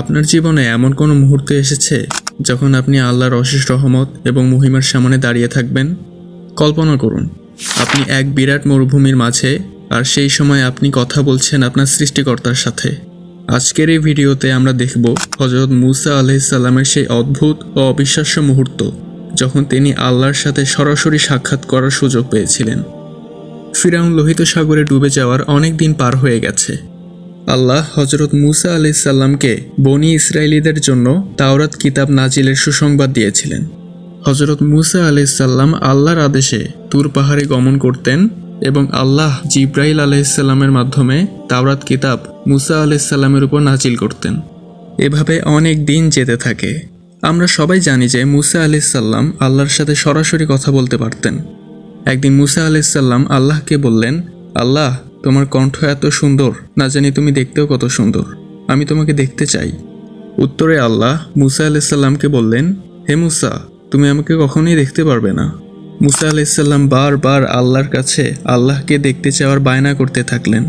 আপনার জীবনে এমন কোনো মুহূর্ত এসেছে যখন আপনি আল্লাহর অশেষ রহমত এবং মহিমার সামনে দাঁড়িয়ে থাকবেন? কল্পনা করুন, আপনি এক বিরাট মরুভূমির মাঝে, আর সেই সময় আপনি কথা বলছেন আপনার সৃষ্টিকর্তার সাথে। আজকের এই ভিডিওতে আমরা দেখব হযরত মুসা আলাইহিস সালামের সেই অদ্ভুত ও অবিশ্বাস্য মুহূর্ত যখন তিনি আল্লাহর সাথে সরাসরি সাক্ষাৎ করার সুযোগ পেয়েছিলেন। ফিরআউন লোহিত সাগরে ডুবে যাওয়ার অনেক দিন পার হয়ে গেছে। আল্লাহ হযরত মুসা আলাইহিস সালামকে বনী ইসরায়েলীদের জন্য তাওরাত কিতাব নাজিলের সুসংবাদ দিয়েছিলেন। হযরত মুসা আলাইহিস সালাম আল্লাহর আদেশে তুর পাহাড়ে গমন করতেন এবং আল্লাহ জিব্রাইল আলাইহিস সালামের মাধ্যমে তাওরাত কিতাব মুসা আলাইহিস সালামের উপর নাজিল করতেন। এভাবে অনেক দিন যেতে থাকে। আমরা সবাই জানি যে মুসা আলাইহিস সালাম আল্লাহর সাথে সরাসরি কথা বলতে পারতেন। একদিন মুসা আলাইহিস সালাম আল্লাহকে বললেন, আল্লাহ, তোমার কণ্ঠ এত সুন্দর, না জানি তুমি দেখতেও কত সুন্দর, আমি তোমাকে দেখতে চাই। উত্তরে আল্লাহ মুসা আলাইহিস সালামকে বললেন, হে মুসা, তুমি আমাকে কখনোই দেখতে পারবে না। মুসা আলাইহিস সালাম বারবার আল্লাহর কাছে আল্লাহকে দেখতে চাওয়ার বায়না করতে থাকলেন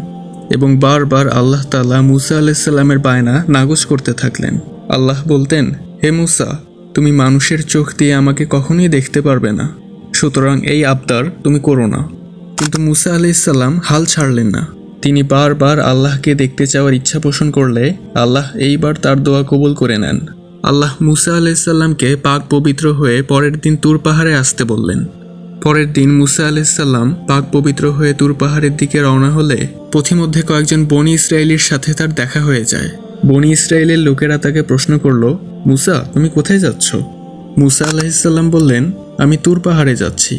এবং বারবার আল্লাহ তাআলা মুসা আলাইহিস সালামের বায়না নাকচ করতে থাকলেন। আল্লাহ বলতেন, হে মুসা, তুমি মানুষের চোখ দিয়ে আমাকে কখনোই দেখতে পারবে না, সুতরাং এই আবদার তুমি করো না। কিন্তু মুসা আলাইহিস সালাম হাল ছাড়লেন না। তিনি বারবার আল্লাহকে দেখতে চাওয়ার ইচ্ছা পোষণ করলে আল্লাহ এইবার তার দোয়া কবুল করে নেন। আল্লাহ মুসা আলাইহিস সালামকে পাক পবিত্র হয়ে পরের দিন তুর পাহাড়ে আসতে বললেন। পরের দিন মুসা আলাইহিস সালাম পাক পবিত্র হয়ে তুর পাহাড়ের দিকে রওনা হলে পথিমধ্যে কয়েকজন বনী ইসরায়েলীর সাথে তার দেখা হয়ে যায়। বনী ইসরায়েলের লোকেরা তাকে প্রশ্ন করল, মুসা, তুমি কোথায় যাচ্ছ? মুসা আলাইহিস সালাম বললেন, আমি তুর পাহাড়ে যাচ্ছি।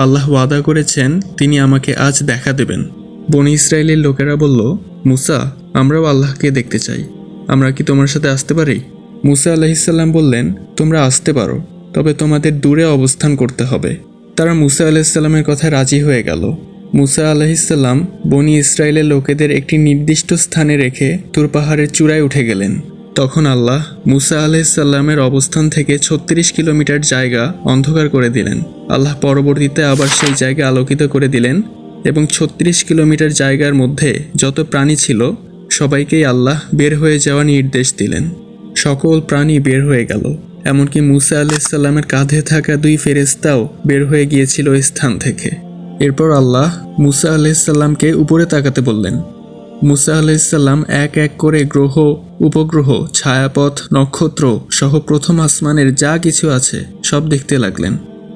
আল্লাহ ওয়াদা করেছেন তিনি আমাকে আজ দেখা দেবেন। বনী ইসরায়েলের লোকেরা বলল, মুসা, আমরাও আল্লাহকে দেখতে চাই, আমরা কি তোমার সাথে আসতে পারি? মুসা আলাইহিস সালাম বললেন, তোমরা আসতে পারো, তবে তোমাদের দূরে অবস্থান করতে হবে। তারা মুসা আলাইহিস সালামের কথায় রাজি হয়ে গেল। মুসা আলাইহিস সালাম বনী ইসরায়েলের লোকেদের একটি নির্দিষ্ট স্থানে রেখে তুর পাহাড়ের চূড়ায় উঠে গেলেন। তখন আল্লাহ মুসা আলাইহিস সালামের অবস্থান থেকে 36 কিলোমিটার জায়গা অন্ধকার করে দিলেন। আল্লাহ পরবর্তীতে আবার সেই জায়গা আলোকিত করে দিলেন এবং 36 কিলোমিটার জায়গার মধ্যে যত প্রাণী ছিল সবাইকেই আল্লাহ বের হয়ে যাওয়ার নির্দেশ দিলেন। সকল প্রাণী বের হয়ে গেল, এমনকি মুসা আলাইহিস সালামের কাঁধে থাকা 2 ফেরেশতাও বের হয়ে গিয়েছিল এই স্থান থেকে। এরপর আল্লাহ মুসা আলাইহিস সালামকে উপরে তাকাতে বললেন। মুসা আলাইহিস সালাম এক এক করে গ্রহ, উপগ্রহ, ছায়াপথ, নক্ষত্র সহ প্রথম আসমানের যা কিছু আছে সব দেখতে লাগলেন।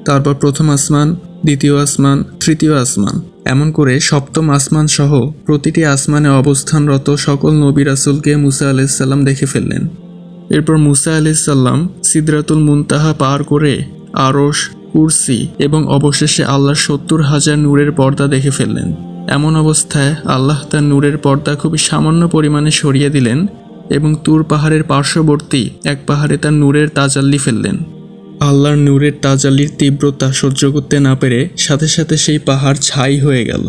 তারপর প্রথম আসমান, দ্বিতীয় আসমান, তৃতীয় আসমান, এমন করে সপ্তম আসমান সহ প্রতিটি আসমানে অবস্থানরত সকল নবী রাসূলকে মুসা আলাইহিস সালাম দেখে ফেললেন। এরপর মুসা আলাইহিস সালাম সিদরাতুল মুনতাহা পার করে আরশ, কুরসি এবং অবশেষে আল্লাহর 70,000 নূরের পর্দা দেখে ফেললেন। এমন অবস্থায় আল্লাহ তার নূরের পর্দা খুবই সামান্য পরিমাণে সরিয়ে দিলেন এবং তুর পাহাড়ের পার্শ্ববর্তী এক পাহাড়ে তার নূরের তাজাল্লি ফেললেন। আল্লাহর নূরের তাজাল্লির তীব্রতা সহ্য করতে না পেরে সাথে সাথে সেই পাহাড় ছাই হয়ে গেল।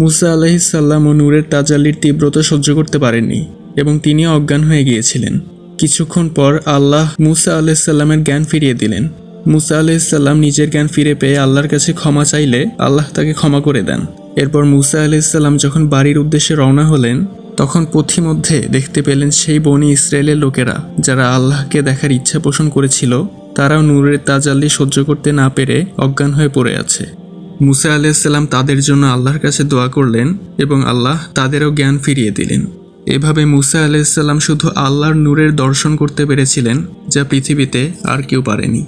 মুসা আলাইহিস সালাম ও নূরের তাজাল্লির তীব্রতা সহ্য করতে পারেননি এবং তিনিও অজ্ঞান হয়ে গিয়েছিলেন। কিছুক্ষণ পর আল্লাহ মুসা আলাইহিস সালামের জ্ঞান ফিরিয়ে দিলেন। মুসা আলাইহিস সালাম নিজের জ্ঞান ফিরে পেয়ে আল্লাহর কাছে ক্ষমা চাইলে আল্লাহ তাকে ক্ষমা করে দেন। এরপর মুসা আলাইহিস সালাম যখন বাড়ির উদ্দেশ্যে রওনা হলেন তখন পথিমধ্যে দেখতে পেলেন সেই বনী ইসরায়েলের লোকেরা যারা আল্লাহকে দেখার ইচ্ছা পোষণ করেছিল তারাও নূরের তাজাল্লি সহ্য করতে না পেরে অজ্ঞান হয়ে পড়ে আছে। মুসা আলাইহিস সালাম তাদের জন্য আল্লাহর কাছে দোয়া করলেন এবং আল্লাহ তাদেরও জ্ঞান ফিরিয়ে দিলেন। এভাবে মুসা আলাইহিস সালাম শুধু আল্লাহর নূরের দর্শন করতে পেরেছিলেন যা পৃথিবীতে আর কেউ পারেনি।